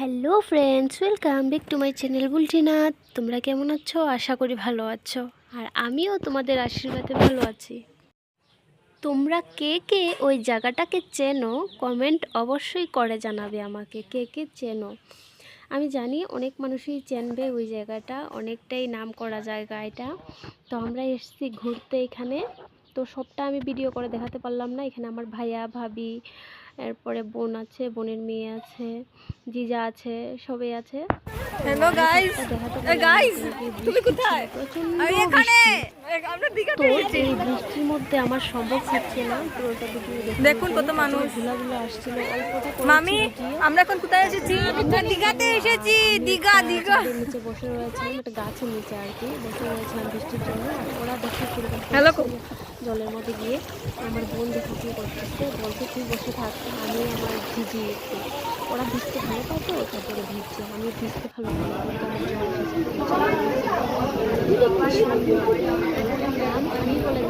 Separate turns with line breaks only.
Hello friends, welcome back to my channel Bultinath. তোমরা কেমন আছো? আশা করি ভালো আছো, আর আমিও তোমাদের আশীর্বাদে ভালো আছি। তোমরা কে কে ওই জায়গাটাকে চেনো কমেন্ট অবশ্যই করে জানাবে আমাকে, কে কে চেনো। আমি জানি অনেক মানুষই চেনবে ওই জায়গাটা, অনেকটাই নাম করা জায়গা এটা। তো আমরা এসেছি ঘুরতে এখানে। তো সবটা আমি ভিডিও করে দেখাতে পারলাম না। এখানে আমার ভাইয়া ভাবি, এরপরে বোন আছে, বোনের মেয়ে আছে, জিজা আছে, সবাই আছে।
হ্যালো গাইস, গাইস তুমি কোথায়? আমি এখানে। আমরা দিঘাতে এসেছি।
এই বৃষ্টির মধ্যে আমার সম্ভব হচ্ছে না পুরোটা ভিডিও দেখতে।
দেখুন কত মানুষ,
ধুলাগুলো আসছিল অল্পটা।
মামি আমরা এখন কোথায় এসেছি? আমরা দিঘাতে এসেছি। দিঘা দিঘা
নিচে বসে রয়েছিলাম, একটা গাছের নিচে আর কি বসে রয়েছিলাম বৃষ্টির জন্য। আর ওরা দেখে কিরকম
হ্যালো
জলের মধ্যে গিয়ে। আমার বোন দেখে কি করতেছে, বলছে তুই বসে থাক, আমি আমার ভিজি একটু। ওরা ভিজতে ভালো পায় তো, তারপরে ভিজছে। আমি ভিজতে ভালো পাই না, কিন্তু আমার জ্বর এসেছে। আমি বলে